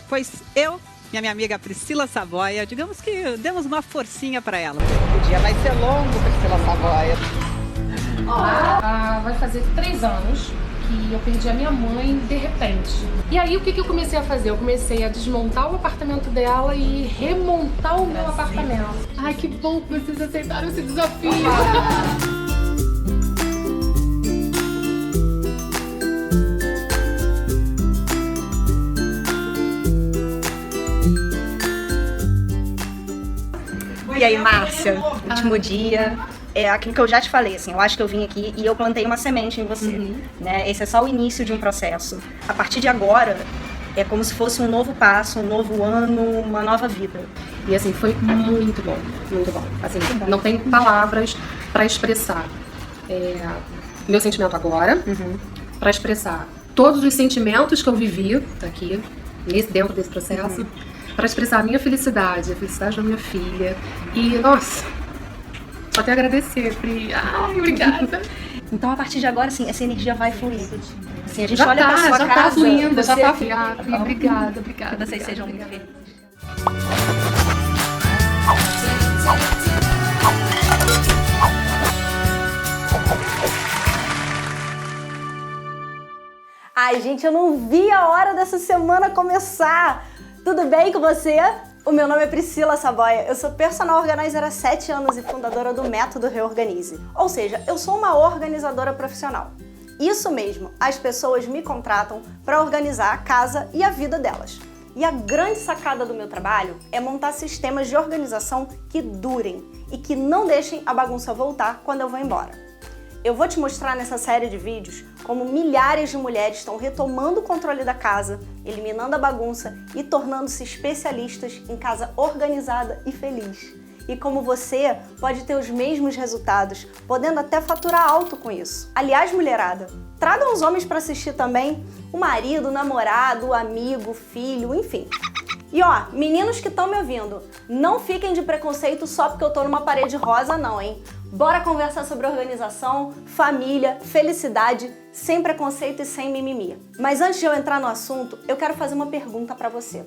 pois eu e a minha amiga Priscila Savoia, digamos que demos uma forcinha para ela. O dia vai ser longo, Priscila Savoia. Olá! Vai fazer 3 anos que eu perdi a minha mãe de repente. E aí o que eu comecei a fazer? Eu comecei a desmontar o apartamento dela e remontar o meu apartamento. Ai, que bom que vocês aceitaram esse desafio! E aí, Márcia, último dia, é aquilo que eu já te falei, assim, eu acho que eu vim aqui e eu plantei uma semente em você, né? Esse é só o início de um processo. A partir de agora, é como se fosse um novo passo, um novo ano, uma nova vida. E assim, foi muito bom, muito bom. Assim, não tem palavras para expressar meu sentimento agora, para expressar todos os sentimentos que eu vivi aqui, dentro desse processo, para expressar a minha felicidade, a felicidade da minha filha. E, nossa, só tenho a agradecer, Pri. Ai, obrigada. Então, a partir de agora, assim, essa energia vai fluir. Assim, a gente Já olha pra sua já casa, tá fluindo, você... já tá fluindo. Obrigada. Que vocês sejam muito felizes. Ai, gente, eu não vi a hora dessa semana começar. Tudo bem com você? O meu nome é Priscila Savoia, eu sou personal organizer há 7 anos e fundadora do Método Reorganize. Ou seja, eu sou uma organizadora profissional. Isso mesmo, as pessoas me contratam para organizar a casa e a vida delas. E a grande sacada do meu trabalho é montar sistemas de organização que durem e que não deixem a bagunça voltar quando eu vou embora. Eu vou te mostrar nessa série de vídeos como milhares de mulheres estão retomando o controle da casa, eliminando a bagunça e tornando-se especialistas em casa organizada e feliz. E como você pode ter os mesmos resultados, podendo até faturar alto com isso. Aliás, mulherada, tragam os homens para assistir também, o marido, o namorado, o amigo, o filho, enfim. E ó, meninos que estão me ouvindo, não fiquem de preconceito só porque eu tô numa parede rosa não, hein? Bora conversar sobre organização, família, felicidade, sem preconceito e sem mimimi. Mas antes de eu entrar no assunto, eu quero fazer uma pergunta pra você.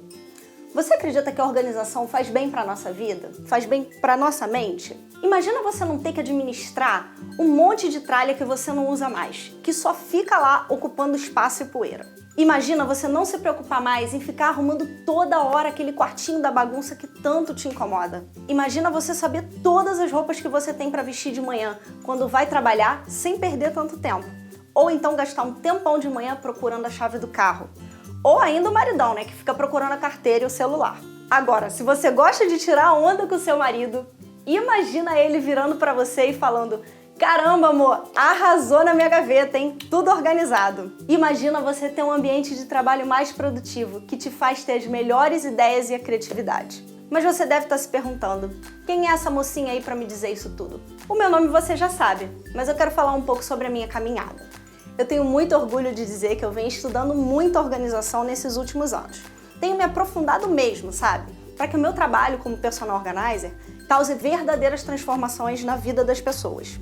Você acredita que a organização faz bem pra nossa vida? Faz bem pra nossa mente? Imagina você não ter que administrar um monte de tralha que você não usa mais, que só fica lá ocupando espaço e poeira. Imagina você não se preocupar mais em ficar arrumando toda hora aquele quartinho da bagunça que tanto te incomoda. Imagina você saber todas as roupas que você tem para vestir de manhã quando vai trabalhar sem perder tanto tempo. Ou então gastar um tempão de manhã procurando a chave do carro. Ou ainda o maridão, né, que fica procurando a carteira e o celular. Agora, se você gosta de tirar onda com o seu marido, imagina ele virando para você e falando: caramba, amor, arrasou na minha gaveta, hein? Tudo organizado. Imagina você ter um ambiente de trabalho mais produtivo, que te faz ter as melhores ideias e a criatividade. Mas você deve estar se perguntando, quem é essa mocinha aí para me dizer isso tudo? O meu nome você já sabe, mas eu quero falar um pouco sobre a minha caminhada. Eu tenho muito orgulho de dizer que eu venho estudando muita organização nesses últimos anos. Tenho me aprofundado mesmo, sabe? Para que o meu trabalho como personal organizer cause verdadeiras transformações na vida das pessoas.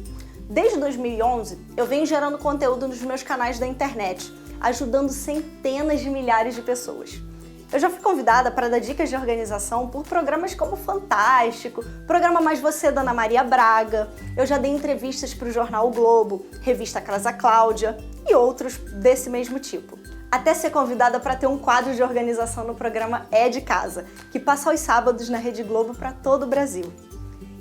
Desde 2011, eu venho gerando conteúdo nos meus canais da internet, ajudando centenas de milhares de pessoas. Eu já fui convidada para dar dicas de organização por programas como Fantástico, Programa Mais Você da Ana Maria Braga, eu já dei entrevistas para o jornal O Globo, Revista Casa Cláudia e outros desse mesmo tipo. Até ser convidada para ter um quadro de organização no programa É de Casa, que passa aos sábados na Rede Globo para todo o Brasil.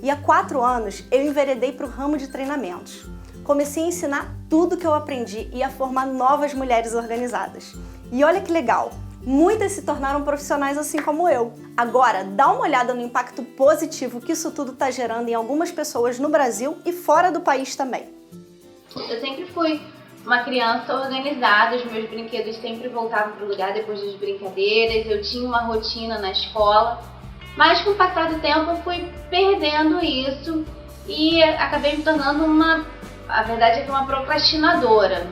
E há 4 anos eu enveredei para o ramo de treinamentos. Comecei a ensinar tudo que eu aprendi e a formar novas mulheres organizadas. E olha que legal, muitas se tornaram profissionais assim como eu. Agora, dá uma olhada no impacto positivo que isso tudo está gerando em algumas pessoas no Brasil e fora do país também. Eu sempre fui uma criança organizada, os meus brinquedos sempre voltavam para o lugar depois das brincadeiras, eu tinha uma rotina na escola. Mas com o passar do tempo eu fui perdendo isso e acabei me tornando a verdade é que uma procrastinadora.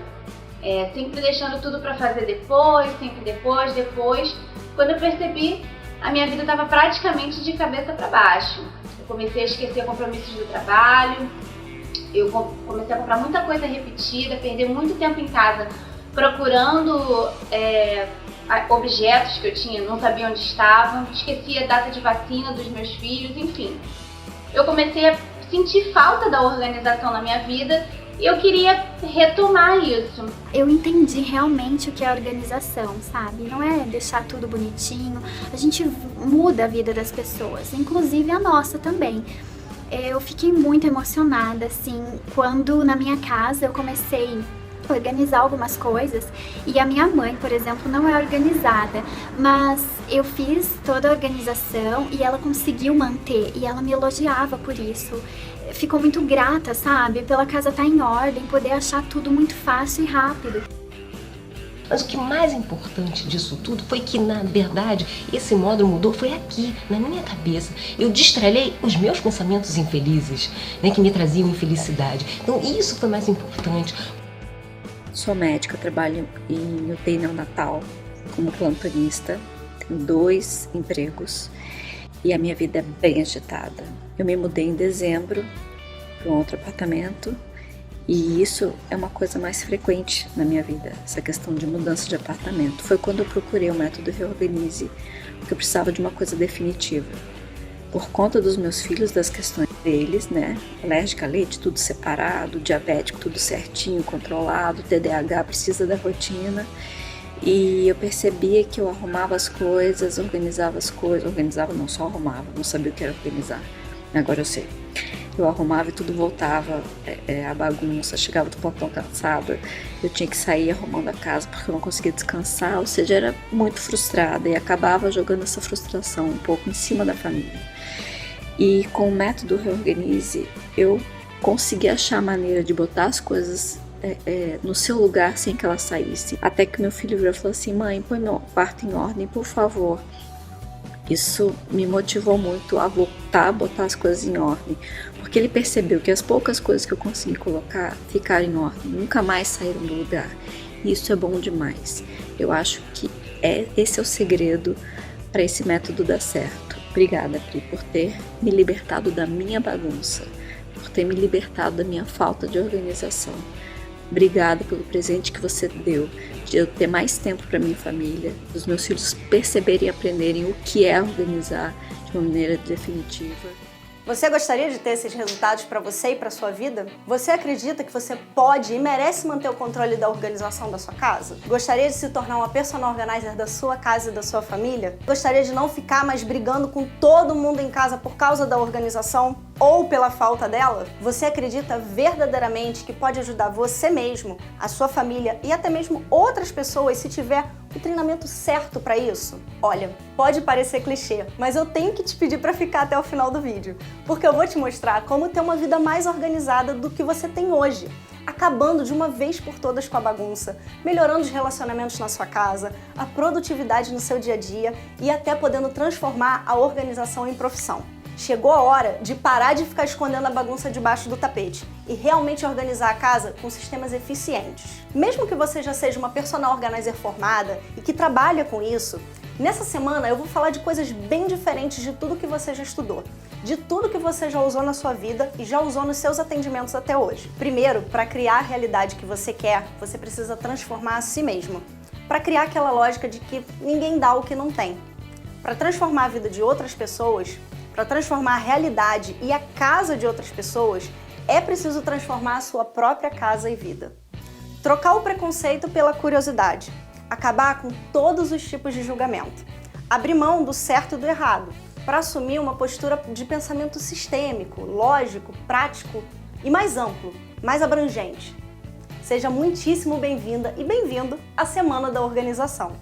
Sempre deixando tudo para fazer depois, sempre depois. Quando eu percebi, a minha vida estava praticamente de cabeça para baixo. Eu comecei a esquecer compromissos do trabalho, eu comecei a comprar muita coisa repetida, perder muito tempo em casa procurando objetos que eu tinha, não sabia onde estavam, esquecia a data de vacina dos meus filhos, enfim. Eu comecei a sentir falta da organização na minha vida e eu queria retomar isso. Eu entendi realmente o que é organização, sabe? Não é deixar tudo bonitinho, a gente muda a vida das pessoas, inclusive a nossa também. Eu fiquei muito emocionada, assim, quando na minha casa eu comecei a organizar algumas coisas e a minha mãe, por exemplo, não é organizada, mas eu fiz toda a organização e ela conseguiu manter e ela me elogiava por isso. Ficou muito grata, sabe? Pela casa estar em ordem, poder achar tudo muito fácil e rápido. Mas o que mais importante disso tudo foi que, na verdade, esse módulo mudou foi aqui, na minha cabeça. Eu destralhei os meus pensamentos infelizes, né, que me traziam infelicidade. Então isso foi mais importante. Sou médica, trabalho em UTI neonatal como plantonista, tenho 2 empregos e a minha vida é bem agitada. Eu me mudei em dezembro para um outro apartamento e isso é uma coisa mais frequente na minha vida, essa questão de mudança de apartamento. Foi quando eu procurei o método Reorganize, porque eu precisava de uma coisa definitiva. Por conta dos meus filhos, das questões deles, né? Alérgica a leite, tudo separado, diabético, tudo certinho, controlado, TDAH precisa da rotina. E eu percebia que eu arrumava as coisas, organizava as coisas, organizava não, só arrumava, não sabia o que era organizar. Agora eu sei. Eu arrumava e tudo voltava, a bagunça, chegava do portão cansada, eu tinha que sair arrumando a casa porque eu não conseguia descansar, ou seja, era muito frustrada e acabava jogando essa frustração um pouco em cima da família. E com o método Reorganize, eu consegui achar a maneira de botar as coisas no seu lugar sem que elas saíssem. Até que meu filho virou e falou assim: mãe, põe meu quarto em ordem, por favor. Isso me motivou muito a voltar a botar as coisas em ordem, porque ele percebeu que as poucas coisas que eu consegui colocar ficaram em ordem, nunca mais saíram do lugar. E isso é bom demais. Eu acho que esse é o segredo para esse método dar certo. Obrigada, Pri, por ter me libertado da minha bagunça, por ter me libertado da minha falta de organização. Obrigada pelo presente que você deu, de eu ter mais tempo para minha família, dos meus filhos perceberem e aprenderem o que é organizar de uma maneira definitiva. Você gostaria de ter esses resultados para você e para sua vida? Você acredita que você pode e merece manter o controle da organização da sua casa? Gostaria de se tornar uma personal organizer da sua casa e da sua família? Gostaria de não ficar mais brigando com todo mundo em casa por causa da organização ou pela falta dela? Você acredita verdadeiramente que pode ajudar você mesmo, a sua família e até mesmo outras pessoas se tiver o treinamento certo para isso? Olha, pode parecer clichê, mas eu tenho que te pedir para ficar até o final do vídeo, porque eu vou te mostrar como ter uma vida mais organizada do que você tem hoje, acabando de uma vez por todas com a bagunça, melhorando os relacionamentos na sua casa, a produtividade no seu dia a dia e até podendo transformar a organização em profissão. Chegou a hora de parar de ficar escondendo a bagunça debaixo do tapete e realmente organizar a casa com sistemas eficientes. Mesmo que você já seja uma personal organizer formada e que trabalha com isso, nessa semana eu vou falar de coisas bem diferentes de tudo que você já estudou, de tudo que você já usou na sua vida e já usou nos seus atendimentos até hoje. Primeiro, para criar a realidade que você quer, você precisa transformar a si mesmo. Para criar aquela lógica de que ninguém dá o que não tem. Para transformar a vida de outras pessoas, para transformar a realidade e a casa de outras pessoas, é preciso transformar a sua própria casa e vida. Trocar o preconceito pela curiosidade. Acabar com todos os tipos de julgamento. Abrir mão do certo e do errado, para assumir uma postura de pensamento sistêmico, lógico, prático e mais amplo, mais abrangente. Seja muitíssimo bem-vinda e bem-vindo à Semana da Organização.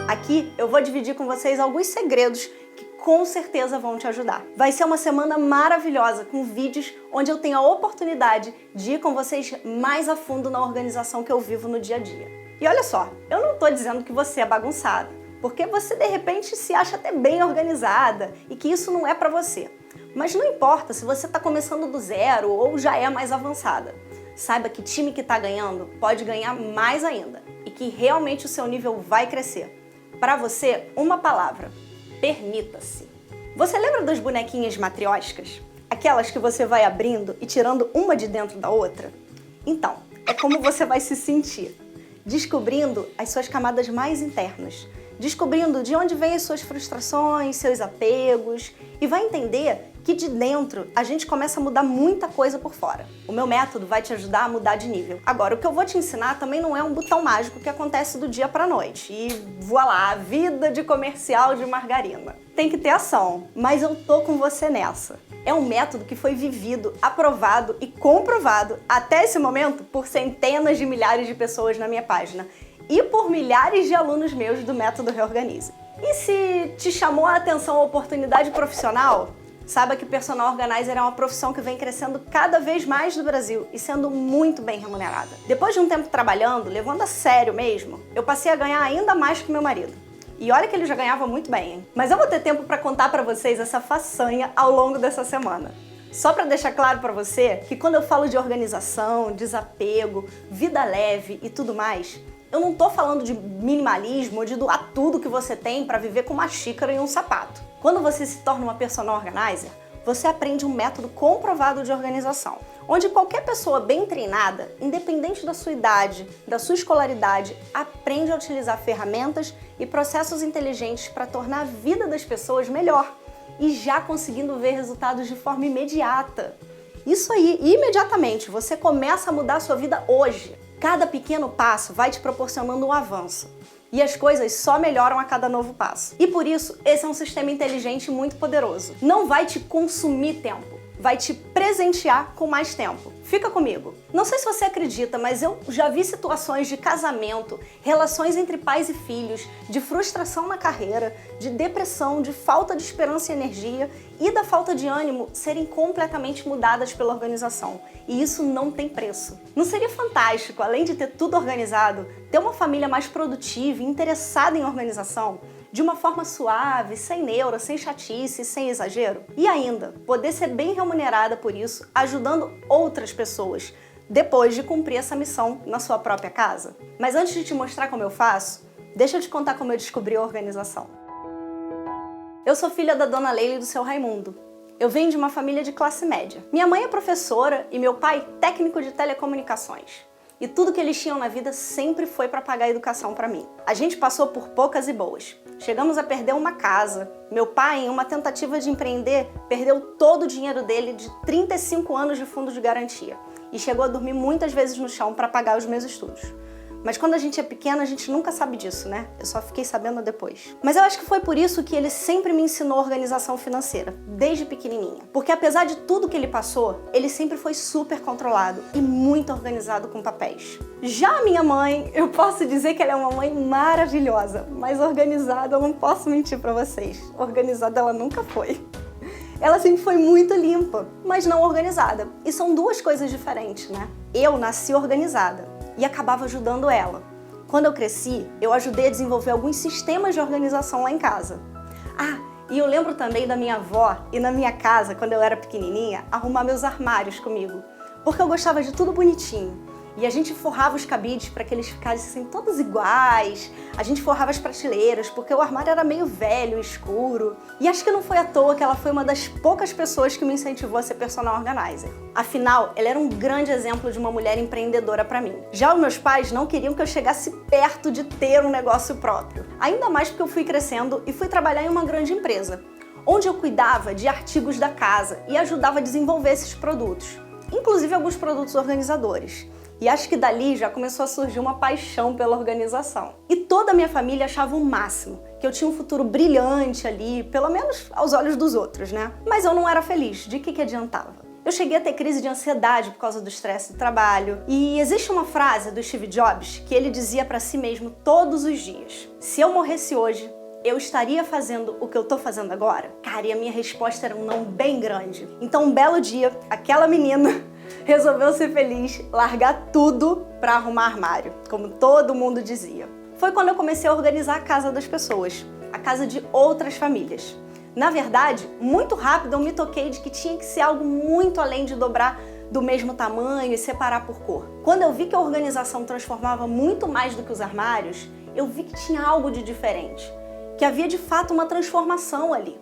Aqui eu vou dividir com vocês alguns segredos que com certeza vão te ajudar. Vai ser uma semana maravilhosa com vídeos onde eu tenho a oportunidade de ir com vocês mais a fundo na organização que eu vivo no dia a dia. E olha só, eu não tô dizendo que você é bagunçada, porque você de repente se acha até bem organizada e que isso não é pra você. Mas não importa se você tá começando do zero ou já é mais avançada. Saiba que time que tá ganhando pode ganhar mais ainda e que realmente o seu nível vai crescer. Para você, uma palavra: permita-se. Você lembra das bonequinhas matrióticas? Aquelas que você vai abrindo e tirando uma de dentro da outra? Então, é como você vai se sentir, descobrindo as suas camadas mais internas, descobrindo de onde vêm as suas frustrações, seus apegos, e vai entender que de dentro a gente começa a mudar muita coisa por fora. O meu método vai te ajudar a mudar de nível. Agora, o que eu vou te ensinar também não é um botão mágico que acontece do dia pra noite. E voilá, vida de comercial de margarina. Tem que ter ação, mas eu tô com você nessa. É um método que foi vivido, aprovado e comprovado até esse momento por centenas de milhares de pessoas na minha página e por milhares de alunos meus do Método Reorganize. E se te chamou a atenção a oportunidade profissional, saiba que Personal Organizer é uma profissão que vem crescendo cada vez mais no Brasil e sendo muito bem remunerada. Depois de um tempo trabalhando, levando a sério mesmo, eu passei a ganhar ainda mais que meu marido. E olha que ele já ganhava muito bem, hein? Mas eu vou ter tempo para contar para vocês essa façanha ao longo dessa semana. Só para deixar claro para você que quando eu falo de organização, desapego, vida leve e tudo mais, eu não tô falando de minimalismo ou de doar tudo que você tem para viver com uma xícara e um sapato. Quando você se torna uma personal organizer, você aprende um método comprovado de organização, onde qualquer pessoa bem treinada, independente da sua idade, da sua escolaridade, aprende a utilizar ferramentas e processos inteligentes para tornar a vida das pessoas melhor e já conseguindo ver resultados de forma imediata. Isso aí, imediatamente, você começa a mudar a sua vida hoje. Cada pequeno passo vai te proporcionando um avanço. E as coisas só melhoram a cada novo passo. E por isso, esse é um sistema inteligente muito poderoso. Não vai te consumir tempo, vai te presentear com mais tempo. Fica comigo. Não sei se você acredita, mas eu já vi situações de casamento, relações entre pais e filhos, de frustração na carreira, de depressão, de falta de esperança e energia e da falta de ânimo serem completamente mudadas pela organização. E isso não tem preço. Não seria fantástico, além de ter tudo organizado, ter uma família mais produtiva e interessada em organização? De uma forma suave, sem neura, sem chatice, sem exagero. E ainda, poder ser bem remunerada por isso, ajudando outras pessoas, depois de cumprir essa missão na sua própria casa. Mas antes de te mostrar como eu faço, deixa eu te contar como eu descobri a organização. Eu sou filha da Dona Leila e do seu Raimundo. Eu venho de uma família de classe média. Minha mãe é professora e meu pai técnico de telecomunicações. E tudo que eles tinham na vida sempre foi para pagar a educação para mim. A gente passou por poucas e boas. Chegamos a perder uma casa. Meu pai, em uma tentativa de empreender, perdeu todo o dinheiro dele de 35 anos de fundo de garantia. E chegou a dormir muitas vezes no chão para pagar os meus estudos. Mas quando a gente é pequena, a gente nunca sabe disso, né? Eu só fiquei sabendo depois. Mas eu acho que foi por isso que ele sempre me ensinou organização financeira, desde pequenininha. Porque apesar de tudo que ele passou, ele sempre foi super controlado e muito organizado com papéis. Já a minha mãe, eu posso dizer que ela é uma mãe maravilhosa, mas organizada eu não posso mentir pra vocês. Organizada ela nunca foi. Ela sempre foi muito limpa, mas não organizada. E são duas coisas diferentes, né? Eu nasci organizada e acabava ajudando ela. Quando eu cresci, eu ajudei a desenvolver alguns sistemas de organização lá em casa. Ah, e eu lembro também da minha avó e na minha casa, quando eu era pequenininha, arrumar meus armários comigo, porque eu gostava de tudo bonitinho. E a gente forrava os cabides para que eles ficassem todos iguais. A gente forrava as prateleiras, porque o armário era meio velho, escuro. E acho que não foi à toa que ela foi uma das poucas pessoas que me incentivou a ser personal organizer. Afinal, ela era um grande exemplo de uma mulher empreendedora para mim. Já os meus pais não queriam que eu chegasse perto de ter um negócio próprio. Ainda mais porque eu fui crescendo e fui trabalhar em uma grande empresa, onde eu cuidava de artigos da casa e ajudava a desenvolver esses produtos, inclusive alguns produtos organizadores. E acho que dali já começou a surgir uma paixão pela organização. E toda a minha família achava o máximo, que eu tinha um futuro brilhante ali, pelo menos aos olhos dos outros, né? Mas eu não era feliz, de que adiantava? Eu cheguei a ter crise de ansiedade por causa do estresse do trabalho. E existe uma frase do Steve Jobs que ele dizia pra si mesmo todos os dias: se eu morresse hoje, eu estaria fazendo o que eu tô fazendo agora? Cara, e a minha resposta era um não bem grande. Então um belo dia, aquela menina resolveu ser feliz, largar tudo pra arrumar armário, como todo mundo dizia. Foi quando eu comecei a organizar a casa das pessoas, a casa de outras famílias. Na verdade, muito rápido eu me toquei de que tinha que ser algo muito além de dobrar do mesmo tamanho e separar por cor. Quando eu vi que a organização transformava muito mais do que os armários, eu vi que tinha algo de diferente, que havia de fato uma transformação ali.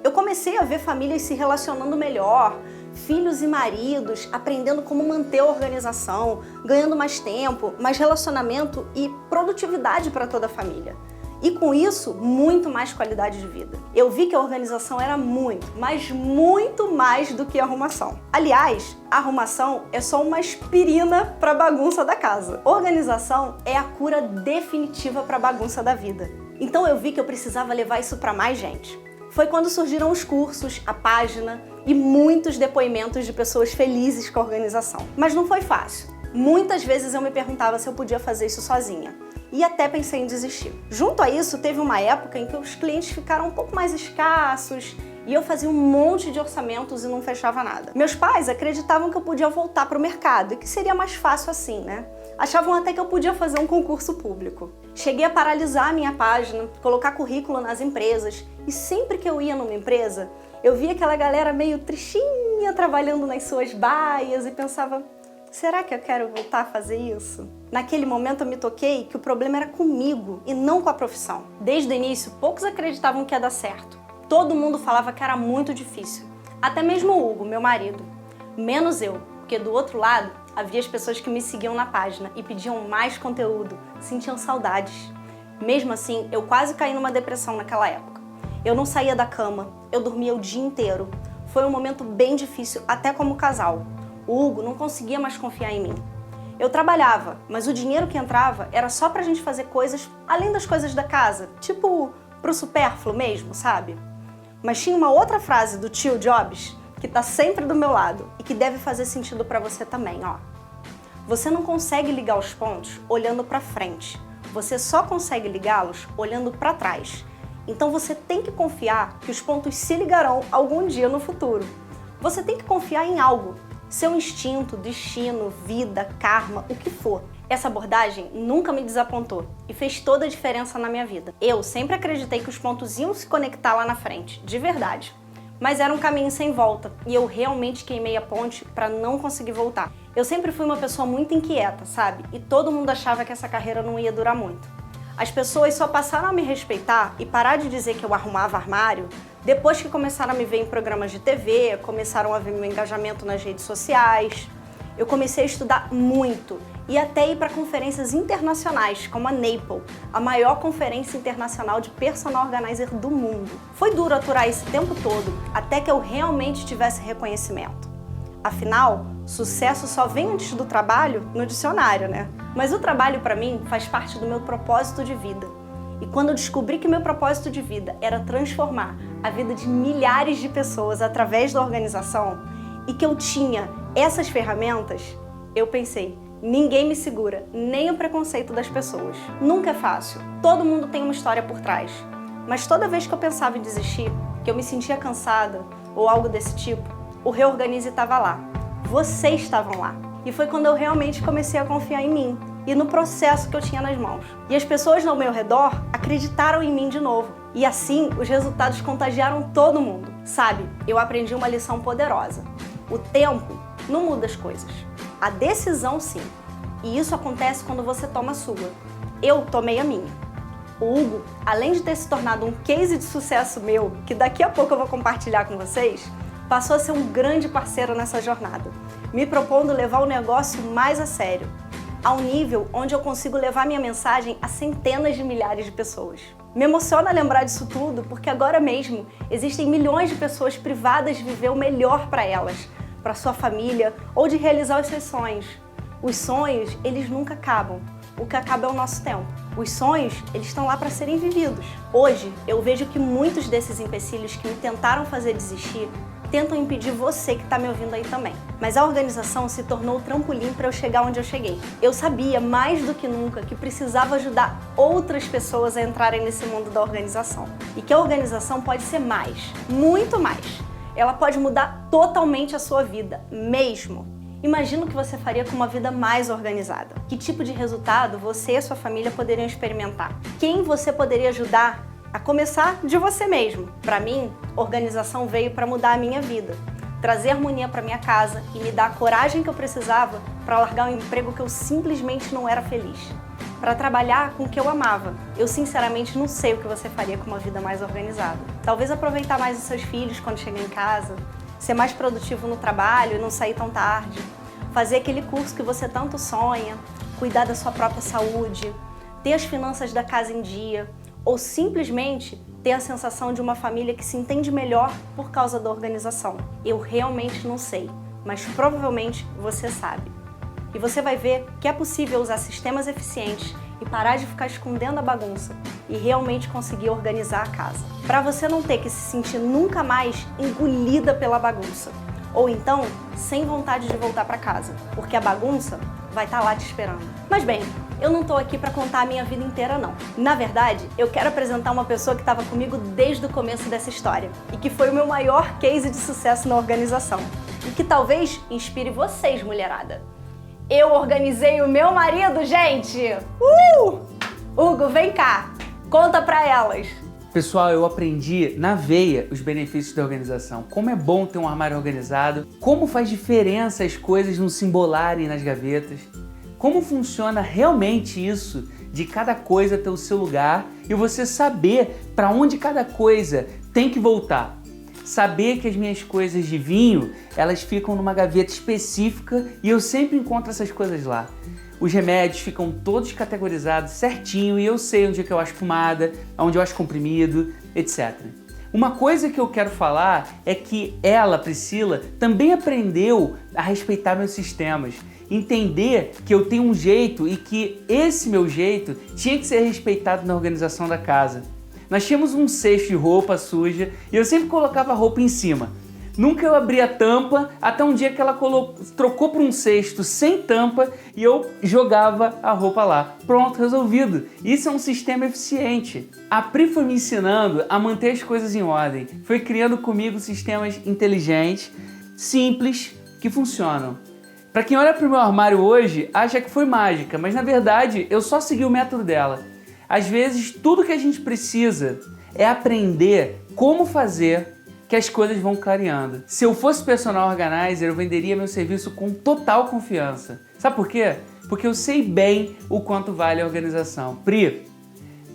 Eu comecei a ver famílias se relacionando melhor, filhos e maridos aprendendo como manter a organização, ganhando mais tempo, mais relacionamento e produtividade para toda a família. E com isso, muito mais qualidade de vida. Eu vi que a organização era muito, mas muito mais do que arrumação. Aliás, a arrumação é só uma aspirina para a bagunça da casa. Organização é a cura definitiva para a bagunça da vida. Então eu vi que eu precisava levar isso para mais gente. Foi quando surgiram os cursos, a página e muitos depoimentos de pessoas felizes com a organização. Mas não foi fácil. Muitas vezes eu me perguntava se eu podia fazer isso sozinha. E até pensei em desistir. Junto a isso, teve uma época em que os clientes ficaram um pouco mais escassos e eu fazia um monte de orçamentos e não fechava nada. Meus pais acreditavam que eu podia voltar para o mercado e que seria mais fácil assim, né? Achavam até que eu podia fazer um concurso público. Cheguei a paralisar a minha página, colocar currículo nas empresas e sempre que eu ia numa empresa, eu via aquela galera meio tristinha trabalhando nas suas baias e pensava: será que eu quero voltar a fazer isso? Naquele momento eu me toquei que o problema era comigo e não com a profissão. Desde o início, poucos acreditavam que ia dar certo. Todo mundo falava que era muito difícil. Até mesmo o Hugo, meu marido. Menos eu, porque do outro lado havia as pessoas que me seguiam na página e pediam mais conteúdo, sentiam saudades. Mesmo assim, eu quase caí numa depressão naquela época. Eu não saía da cama, eu dormia o dia inteiro. Foi um momento bem difícil até como casal. O Hugo não conseguia mais confiar em mim. Eu trabalhava, mas o dinheiro que entrava era só pra gente fazer coisas além das coisas da casa, tipo pro supérfluo mesmo, sabe? Mas tinha uma outra frase do tio Jobs que tá sempre do meu lado e que deve fazer sentido pra você também, ó. Você não consegue ligar os pontos olhando pra frente. Você só consegue ligá-los olhando pra trás. Então você tem que confiar que os pontos se ligarão algum dia no futuro. Você tem que confiar em algo. Seu instinto, destino, vida, karma, o que for. Essa abordagem nunca me desapontou e fez toda a diferença na minha vida. Eu sempre acreditei que os pontos iam se conectar lá na frente, de verdade. Mas era um caminho sem volta e eu realmente queimei a ponte para não conseguir voltar. Eu sempre fui uma pessoa muito inquieta, sabe? E todo mundo achava que essa carreira não ia durar muito. As pessoas só passaram a me respeitar e parar de dizer que eu arrumava armário depois que começaram a me ver em programas de TV, começaram a ver meu engajamento nas redes sociais. Eu comecei a estudar muito e até ir para conferências internacionais, como a NAPLE, a maior conferência internacional de personal organizer do mundo. Foi duro aturar esse tempo todo, até que eu realmente tivesse reconhecimento. Afinal, sucesso só vem antes do trabalho no dicionário, né? Mas o trabalho, para mim, faz parte do meu propósito de vida. E quando eu descobri que meu propósito de vida era transformar a vida de milhares de pessoas através da organização e que eu tinha essas ferramentas, eu pensei, ninguém me segura, nem o preconceito das pessoas. Nunca é fácil, todo mundo tem uma história por trás. Mas toda vez que eu pensava em desistir, que eu me sentia cansada ou algo desse tipo, o Reorganize estava lá. Vocês estavam lá. E foi quando eu realmente comecei a confiar em mim e no processo que eu tinha nas mãos. E as pessoas ao meu redor acreditaram em mim de novo. E assim, os resultados contagiaram todo mundo. Sabe, eu aprendi uma lição poderosa. O tempo não muda as coisas. A decisão, sim. E isso acontece quando você toma a sua. Eu tomei a minha. O Hugo, além de ter se tornado um case de sucesso meu, que daqui a pouco eu vou compartilhar com vocês, passou a ser um grande parceiro nessa jornada, me propondo levar o negócio mais a sério, ao nível onde eu consigo levar minha mensagem a centenas de milhares de pessoas. Me emociona lembrar disso tudo porque agora mesmo existem milhões de pessoas privadas de viver o melhor para elas, para sua família ou de realizar os seus sonhos. Os sonhos, eles nunca acabam. O que acaba é o nosso tempo. Os sonhos, eles estão lá para serem vividos. Hoje, eu vejo que muitos desses empecilhos que me tentaram fazer desistir tentam impedir você que está me ouvindo aí também. Mas a organização se tornou o trampolim para eu chegar onde eu cheguei. Eu sabia, mais do que nunca, que precisava ajudar outras pessoas a entrarem nesse mundo da organização. E que a organização pode ser mais, muito mais. Ela pode mudar totalmente a sua vida, mesmo. Imagina o que você faria com uma vida mais organizada. Que tipo de resultado você e a sua família poderiam experimentar? Quem você poderia ajudar? A começar de você mesmo. Para mim, organização veio para mudar a minha vida, trazer harmonia para minha casa e me dar a coragem que eu precisava para largar um emprego que eu simplesmente não era feliz, para trabalhar com o que eu amava. Eu sinceramente não sei o que você faria com uma vida mais organizada. Talvez aproveitar mais os seus filhos quando chegar em casa, ser mais produtivo no trabalho e não sair tão tarde, fazer aquele curso que você tanto sonha, cuidar da sua própria saúde, ter as finanças da casa em dia, ou simplesmente ter a sensação de uma família que se entende melhor por causa da organização. Eu realmente não sei, mas provavelmente você sabe. E você vai ver que é possível usar sistemas eficientes e parar de ficar escondendo a bagunça e realmente conseguir organizar a casa. Para você não ter que se sentir nunca mais engolida pela bagunça. Ou então, sem vontade de voltar para casa, porque a bagunça vai estar lá te esperando. Mas bem, eu não estou aqui para contar a minha vida inteira não. Na verdade, eu quero apresentar uma pessoa que estava comigo desde o começo dessa história e que foi o meu maior case de sucesso na organização e que talvez inspire vocês, mulherada. Eu organizei o meu marido, gente! Hugo, vem cá, conta pra elas. Pessoal, eu aprendi na veia os benefícios da organização. Como é bom ter um armário organizado, como faz diferença as coisas não se embolarem nas gavetas, como funciona realmente isso de cada coisa ter o seu lugar e você saber para onde cada coisa tem que voltar. Saber que as minhas coisas de vinho, elas ficam numa gaveta específica e eu sempre encontro essas coisas lá. Os remédios ficam todos categorizados certinho e eu sei onde é que eu acho pomada, onde eu acho comprimido, etc. Uma coisa que eu quero falar é que ela, Priscila, também aprendeu a respeitar meus sistemas. Entender que eu tenho um jeito e que esse meu jeito tinha que ser respeitado na organização da casa. Nós tínhamos um cesto de roupa suja e eu sempre colocava a roupa em cima. Nunca eu abria a tampa, até um dia que ela trocou por um cesto sem tampa e eu jogava a roupa lá. Pronto, resolvido. Isso é um sistema eficiente. A Pri foi me ensinando a manter as coisas em ordem. Foi criando comigo sistemas inteligentes, simples, que funcionam. Para quem olha para o meu armário hoje, acha que foi mágica, mas na verdade eu só segui o método dela. Às vezes, tudo que a gente precisa é aprender como fazer que as coisas vão clareando. Se eu fosse personal organizer, eu venderia meu serviço com total confiança. Sabe por quê? Porque eu sei bem o quanto vale a organização. Pri,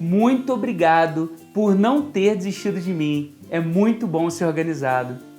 muito obrigado por não ter desistido de mim. É muito bom ser organizado.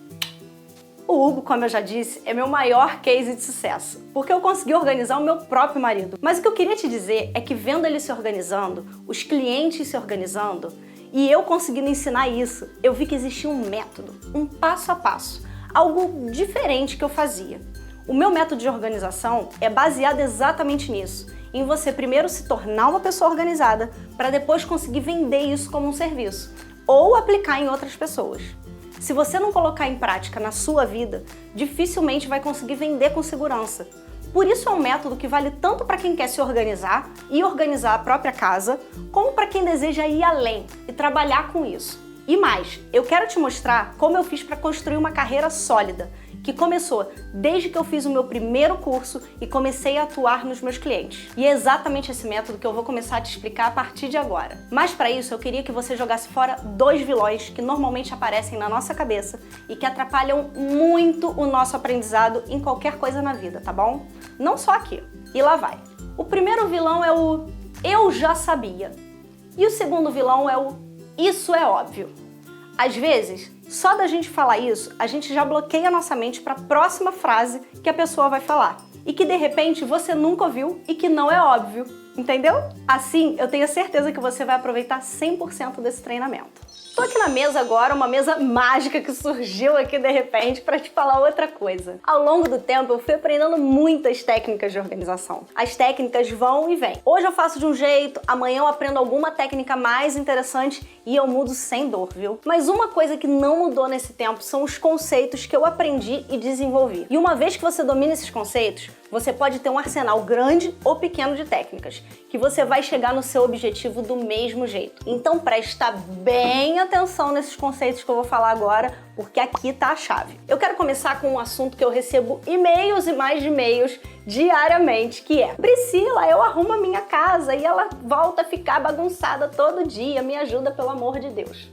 O Hugo, como eu já disse, é meu maior case de sucesso, porque eu consegui organizar o meu próprio marido. Mas o que eu queria te dizer é que vendo ele se organizando, os clientes se organizando, e eu conseguindo ensinar isso, eu vi que existia um método, um passo a passo, algo diferente que eu fazia. O meu método de organização é baseado exatamente nisso, em você primeiro se tornar uma pessoa organizada, para depois conseguir vender isso como um serviço, ou aplicar em outras pessoas. Se você não colocar em prática na sua vida, dificilmente vai conseguir vender com segurança. Por isso é um método que vale tanto para quem quer se organizar e organizar a própria casa, como para quem deseja ir além e trabalhar com isso. E mais, eu quero te mostrar como eu fiz para construir uma carreira sólida, que começou desde que eu fiz o meu primeiro curso e comecei a atuar nos meus clientes. E é exatamente esse método que eu vou começar a te explicar a partir de agora. Mas para isso eu queria que você jogasse fora 2 vilões que normalmente aparecem na nossa cabeça e que atrapalham muito o nosso aprendizado em qualquer coisa na vida, tá bom? Não só aqui. E lá vai. O primeiro vilão é o eu já sabia. E o segundo vilão é o isso é óbvio. Às vezes, só da gente falar isso, a gente já bloqueia a nossa mente para a próxima frase que a pessoa vai falar. E que de repente você nunca ouviu e que não é óbvio. Entendeu? Assim, eu tenho certeza que você vai aproveitar 100% desse treinamento. Tô aqui na mesa agora, uma mesa mágica que surgiu aqui de repente para te falar outra coisa. Ao longo do tempo eu fui aprendendo muitas técnicas de organização. As técnicas vão e vêm. Hoje eu faço de um jeito, amanhã eu aprendo alguma técnica mais interessante e eu mudo sem dor, viu? Mas uma coisa que não mudou nesse tempo são os conceitos que eu aprendi e desenvolvi. E uma vez que você domina esses conceitos, você pode ter um arsenal grande ou pequeno de técnicas, que você vai chegar no seu objetivo do mesmo jeito. Então presta bem atenção nesses conceitos que eu vou falar agora, porque aqui tá a chave. Eu quero começar com um assunto que eu recebo e-mails e mais de e-mails diariamente, que é: Priscila, eu arrumo a minha casa e ela volta a ficar bagunçada todo dia, me ajuda pelo amor de Deus.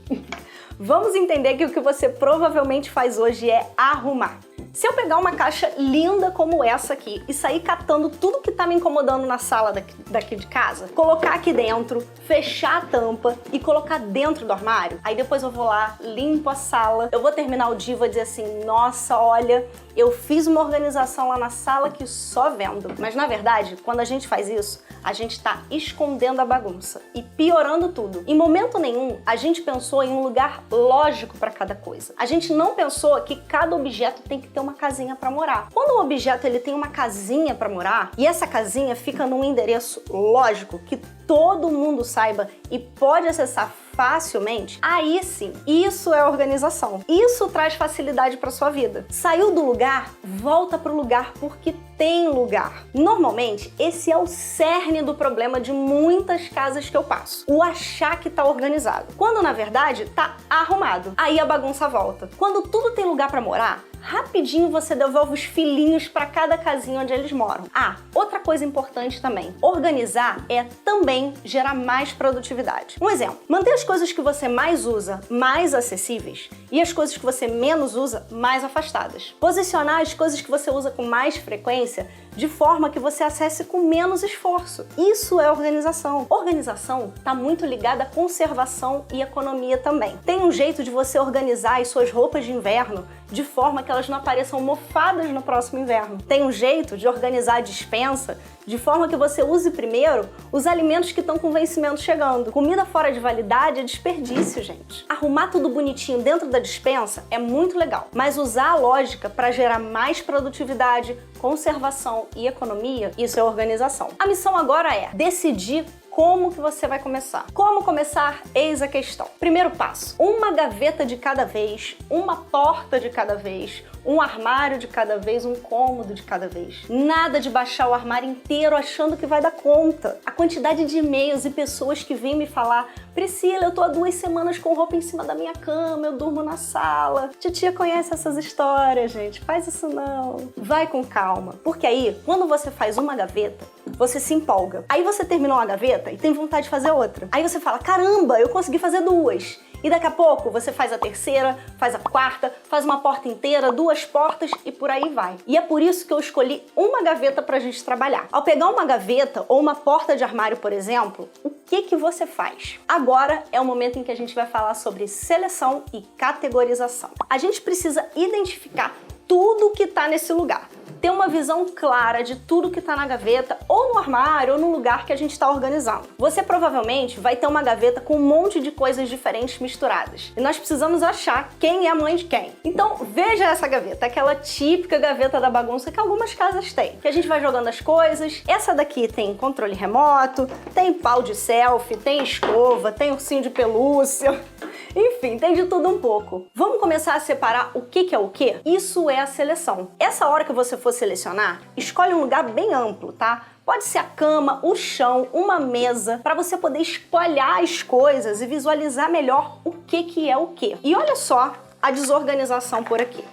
Vamos entender que o que você provavelmente faz hoje é arrumar. Se eu pegar uma caixa linda como essa aqui e sair catando tudo que tá me incomodando na sala daqui de casa, colocar aqui dentro, fechar a tampa e colocar dentro do armário, aí depois eu vou lá, limpo a sala, eu vou terminar o dia e vou dizer assim, nossa, olha, eu fiz uma organização lá na sala que só vendo. Mas na verdade, quando a gente faz isso, a gente tá escondendo a bagunça e piorando tudo. Em momento nenhum, a gente pensou em um lugar lógico para cada coisa. A gente não pensou que cada objeto tem que ter uma casinha para morar. Quando um objeto ele tem uma casinha para morar e essa casinha fica num endereço lógico que todo mundo saiba e pode acessar facilmente, aí sim, isso é organização. Isso traz facilidade para sua vida. Saiu do lugar, volta pro lugar porque tem lugar. Normalmente, esse é o cerne do problema de muitas casas que eu passo. O achar que tá organizado, quando na verdade tá arrumado. Aí a bagunça volta. Quando tudo tem lugar para morar, rapidinho você devolve os filhinhos para cada casinha onde eles moram. Ah, outra coisa importante também. Organizar é também gerar mais produtividade. Um exemplo, manter as coisas que você mais usa mais acessíveis e as coisas que você menos usa mais afastadas. Posicionar as coisas que você usa com mais frequência de forma que você acesse com menos esforço. Isso é organização. Organização está muito ligada à conservação e economia também. Tem um jeito de você organizar as suas roupas de inverno de forma que elas não apareçam mofadas no próximo inverno. Tem um jeito de organizar a despensa de forma que você use primeiro os alimentos que estão com vencimento chegando. Comida fora de validade é desperdício, gente. Arrumar tudo bonitinho dentro da despensa é muito legal, mas usar a lógica para gerar mais produtividade, conservação e economia, isso é organização. A missão agora é decidir como que você vai começar. Como começar? Eis a questão. Primeiro passo, uma gaveta de cada vez, uma porta de cada vez, um armário de cada vez, um cômodo de cada vez. Nada de baixar o armário inteiro achando que vai dar conta. A quantidade de e-mails e pessoas que vêm me falar: Priscila, eu tô há 2 semanas com roupa em cima da minha cama, eu durmo na sala. Titia conhece essas histórias, gente. Faz isso não. Vai com calma. Porque aí, quando você faz uma gaveta, você se empolga. Aí você terminou uma gaveta e tem vontade de fazer outra. Aí você fala: caramba, eu consegui fazer 2. E daqui a pouco você faz a terceira, faz a quarta, faz uma porta inteira, 2 portas e por aí vai. E é por isso que eu escolhi uma gaveta pra gente trabalhar. Ao pegar uma gaveta ou uma porta de armário, por exemplo, o que você faz? Agora é o momento em que a gente vai falar sobre seleção e categorização. A gente precisa identificar tudo que tá nesse lugar. Ter uma visão clara de tudo que tá na gaveta, ou no armário, ou no lugar que a gente tá organizando. Você provavelmente vai ter uma gaveta com um monte de coisas diferentes misturadas. E nós precisamos achar quem é a mãe de quem. Então, veja essa gaveta, aquela típica gaveta da bagunça que algumas casas têm. Que a gente vai jogando as coisas. Essa daqui tem controle remoto, tem pau de selfie, tem escova, tem ursinho de pelúcia. Enfim, tem de tudo um pouco. Vamos começar a separar o que é o que? Isso é a seleção. Essa hora que você for selecionar, escolhe um lugar bem amplo, tá? Pode ser a cama, o chão, uma mesa, para você poder espalhar as coisas e visualizar melhor o que é o que. E olha só a desorganização por aqui.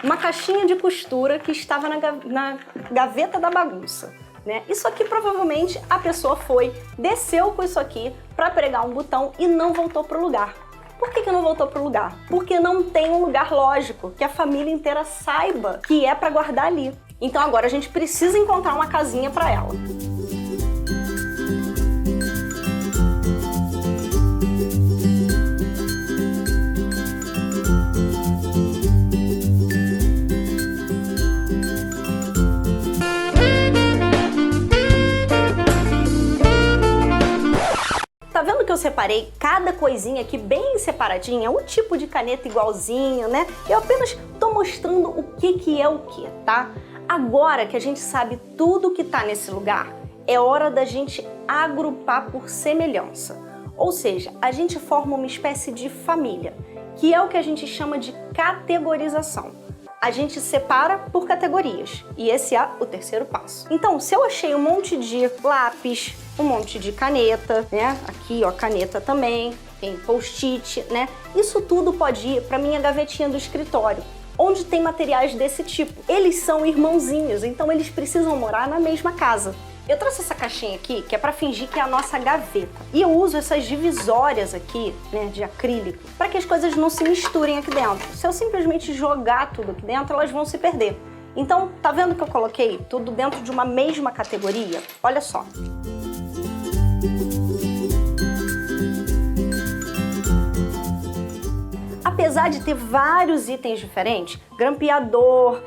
Uma caixinha de costura que estava na gaveta da bagunça. Né? Isso aqui provavelmente a pessoa foi, desceu com isso aqui para pregar um botão e não voltou pro lugar. Por que não voltou pro lugar? Porque não tem um lugar lógico, que a família inteira saiba que é para guardar ali. Então agora a gente precisa encontrar uma casinha para ela. Tá vendo que eu separei cada coisinha aqui bem separadinha? Um tipo de caneta igualzinho, né? Eu apenas tô mostrando o que é o que, tá? Agora que a gente sabe tudo que tá nesse lugar, é hora da gente agrupar por semelhança. Ou seja, a gente forma uma espécie de família, que é o que a gente chama de categorização. A gente separa por categorias, e esse é o terceiro passo. Então, se eu achei um monte de lápis, um monte de caneta, né? Aqui, ó, caneta também, tem post-it, né? Isso tudo pode ir para minha gavetinha do escritório, onde tem materiais desse tipo. Eles são irmãozinhos, então eles precisam morar na mesma casa. Eu trouxe essa caixinha aqui, que é pra fingir que é a nossa gaveta. E eu uso essas divisórias aqui, né, de acrílico, para que as coisas não se misturem aqui dentro. Se eu simplesmente jogar tudo aqui dentro, elas vão se perder. Então, tá vendo que eu coloquei tudo dentro de uma mesma categoria? Olha só. Apesar de ter vários itens diferentes, grampeador,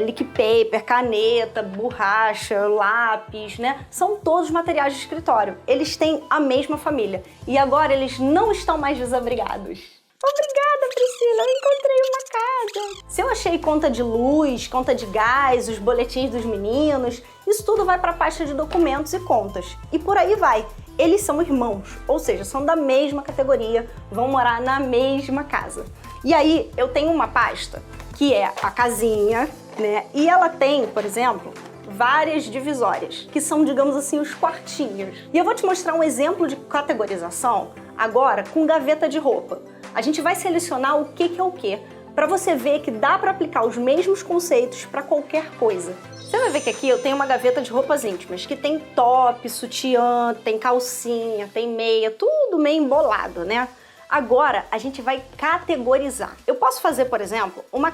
lick paper, caneta, borracha, lápis, né? São todos materiais de escritório. Eles têm a mesma família. E agora eles não estão mais desabrigados. Obrigada, Priscila, eu encontrei uma casa. Se eu achei conta de luz, conta de gás, os boletins dos meninos, isso tudo vai para a pasta de documentos e contas. E por aí vai. Eles são irmãos, ou seja, são da mesma categoria, vão morar na mesma casa. E aí eu tenho uma pasta que é a casinha, né? E ela tem, por exemplo, várias divisórias, que são, digamos assim, os quartinhos. E eu vou te mostrar um exemplo de categorização agora com gaveta de roupa. A gente vai selecionar o que é o que, para você ver que dá para aplicar os mesmos conceitos para qualquer coisa. Você vai ver que aqui eu tenho uma gaveta de roupas íntimas, que tem top, sutiã, tem calcinha, tem meia, tudo meio embolado, né? Agora a gente vai categorizar. Eu posso fazer, por exemplo, uma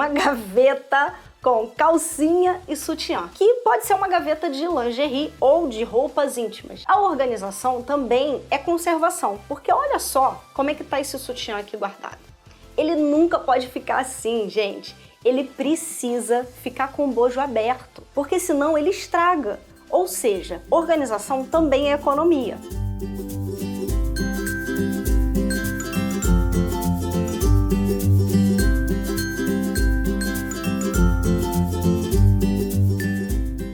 gaveta com calcinha e sutiã, que pode ser uma gaveta de lingerie ou de roupas íntimas. A organização também é conservação, porque olha só como é que tá esse sutiã aqui guardado. Ele nunca pode ficar assim, gente. Ele precisa ficar com o bojo aberto, porque senão ele estraga. Ou seja, organização também é economia.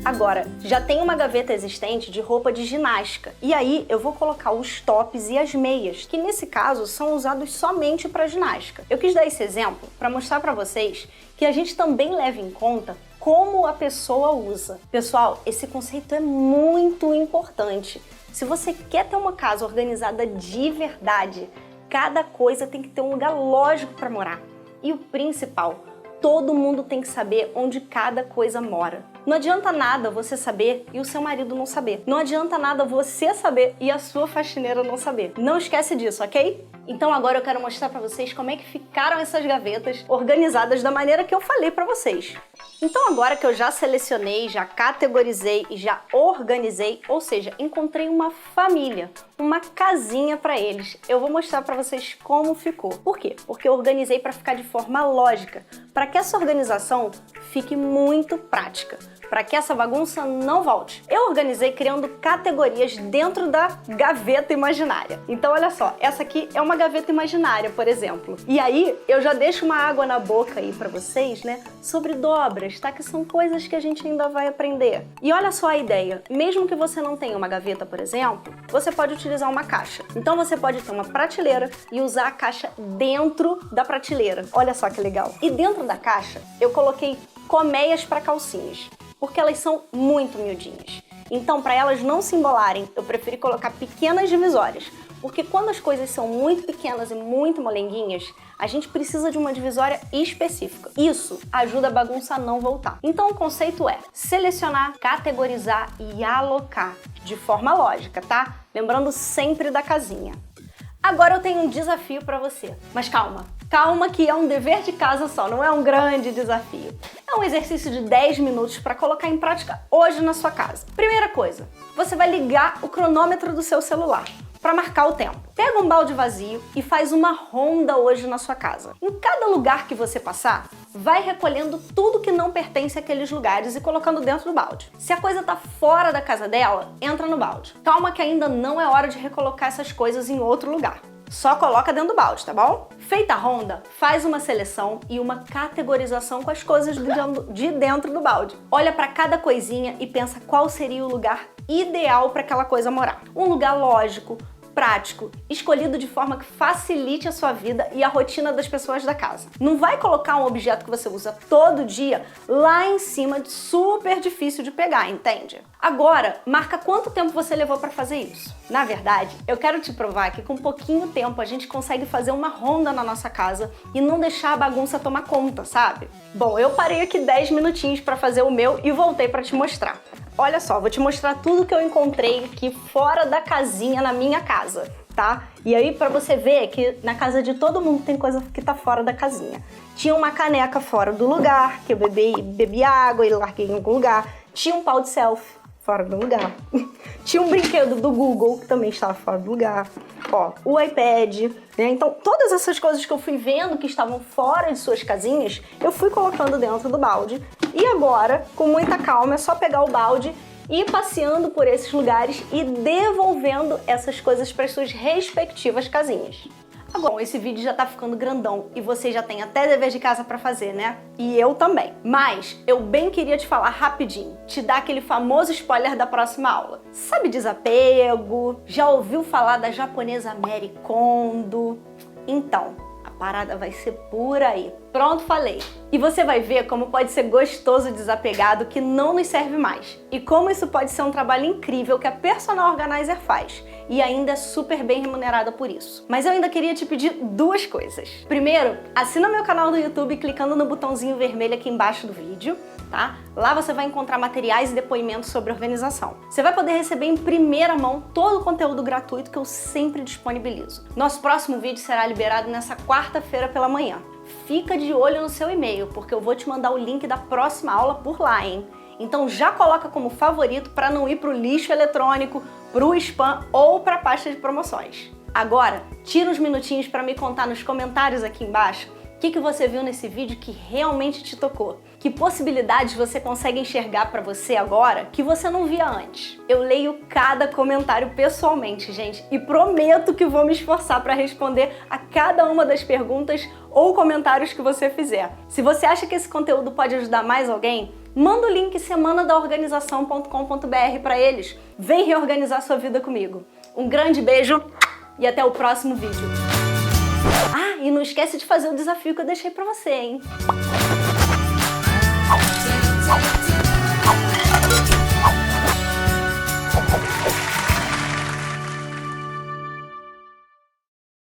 Agora, já tem uma gaveta existente de roupa de ginástica. E aí eu vou colocar os tops e as meias, que nesse caso são usados somente para ginástica. Eu quis dar esse exemplo para mostrar para vocês que a gente também leva em conta como a pessoa usa. Pessoal, esse conceito é muito importante. Se você quer ter uma casa organizada de verdade, cada coisa tem que ter um lugar lógico para morar. E o principal, todo mundo tem que saber onde cada coisa mora. Não adianta nada você saber e o seu marido não saber. Não adianta nada você saber e a sua faxineira não saber. Não esquece disso, ok? Então agora eu quero mostrar pra vocês como é que ficaram essas gavetas organizadas da maneira que eu falei pra vocês. Então agora que eu já selecionei, já categorizei e já organizei, ou seja, encontrei uma família, uma casinha pra eles, eu vou mostrar pra vocês como ficou. Por quê? Porque eu organizei pra ficar de forma lógica, para que essa organização fique muito prática, para que essa bagunça não volte. Eu organizei criando categorias dentro da gaveta imaginária. Então olha só, essa aqui é uma gaveta imaginária, por exemplo. E aí eu já deixo uma água na boca aí para vocês, né, sobre dobras, tá? Que são coisas que a gente ainda vai aprender. E olha só a ideia, mesmo que você não tenha uma gaveta, por exemplo, você pode utilizar uma caixa. Então você pode ter uma prateleira e usar a caixa dentro da prateleira. Olha só que legal. E dentro da caixa eu coloquei colmeias para calcinhas, porque elas são muito miudinhas. Então, para elas não se embolarem, eu preferi colocar pequenas divisórias, porque quando as coisas são muito pequenas e muito molenguinhas, a gente precisa de uma divisória específica. Isso ajuda a bagunça a não voltar. Então, o conceito é selecionar, categorizar e alocar de forma lógica, tá? Lembrando sempre da casinha. Agora eu tenho um desafio para você, mas calma. Calma que é um dever de casa só, não é um grande desafio. É um exercício de 10 minutos para colocar em prática hoje na sua casa. Primeira coisa, você vai ligar o cronômetro do seu celular para marcar o tempo. Pega um balde vazio e faz uma ronda hoje na sua casa. Em cada lugar que você passar, vai recolhendo tudo que não pertence àqueles lugares e colocando dentro do balde. Se a coisa tá fora da casa dela, entra no balde. Calma que ainda não é hora de recolocar essas coisas em outro lugar. Só coloca dentro do balde, tá bom? Feita a ronda, faz uma seleção e uma categorização com as coisas de dentro do balde. Olha para cada coisinha e pensa qual seria o lugar ideal para aquela coisa morar. Um lugar lógico, prático, escolhido de forma que facilite a sua vida e a rotina das pessoas da casa. Não vai colocar um objeto que você usa todo dia lá em cima, super difícil de pegar, entende? Agora, marca quanto tempo você levou para fazer isso. Na verdade, eu quero te provar que com pouquinho tempo a gente consegue fazer uma ronda na nossa casa e não deixar a bagunça tomar conta, sabe? Bom, eu parei aqui 10 minutinhos para fazer o meu e voltei para te mostrar. olha só, vou te mostrar tudo que eu encontrei aqui fora da casinha na minha casa, tá? E aí pra você ver que na casa de todo mundo tem coisa que tá fora da casinha. Tinha uma caneca fora do lugar, que eu bebi água e larguei em algum lugar. Tinha um pau de selfie fora do lugar. Tinha um brinquedo do Google que também estava fora do lugar. Ó, o iPad, né? Então, todas essas coisas que eu fui vendo que estavam fora de suas casinhas, eu fui colocando dentro do balde. E agora, com muita calma, é só pegar o balde e ir passeando por esses lugares e devolvendo essas coisas para as suas respectivas casinhas. Bom, esse vídeo já tá ficando grandão e você já tem até dever de casa pra fazer, né? E eu também. Mas eu bem queria te falar rapidinho, te dar aquele famoso spoiler da próxima aula. Sabe desapego? Já ouviu falar da japonesa Marie Kondo? Então, a parada vai ser por aí. Pronto, falei. E você vai ver como pode ser gostoso desapegar do que não nos serve mais. E como isso pode ser um trabalho incrível que a Personal Organizer faz. E ainda é super bem remunerada por isso. Mas eu ainda queria te pedir duas coisas. Primeiro, assina meu canal do YouTube clicando no botãozinho vermelho aqui embaixo do vídeo, tá? Lá você vai encontrar materiais e depoimentos sobre organização. Você vai poder receber em primeira mão todo o conteúdo gratuito que eu sempre disponibilizo. Nosso próximo vídeo será liberado nessa quarta-feira pela manhã. Fica de olho no seu e-mail, porque eu vou te mandar o link da próxima aula por lá, hein? Então já coloca como favorito para não ir pro lixo eletrônico, pro spam ou pra pasta de promoções. Agora, tira uns minutinhos para me contar nos comentários aqui embaixo o que você viu nesse vídeo que realmente te tocou. Que possibilidades você consegue enxergar para você agora que você não via antes. Eu leio cada comentário pessoalmente, gente, e prometo que vou me esforçar para responder a cada uma das perguntas ou comentários que você fizer. Se você acha que esse conteúdo pode ajudar mais alguém, manda o link semanadaorganização.com.br para eles. Vem reorganizar sua vida comigo. Um grande beijo e até o próximo vídeo. Ah, e não esquece de fazer o desafio que eu deixei pra você, hein?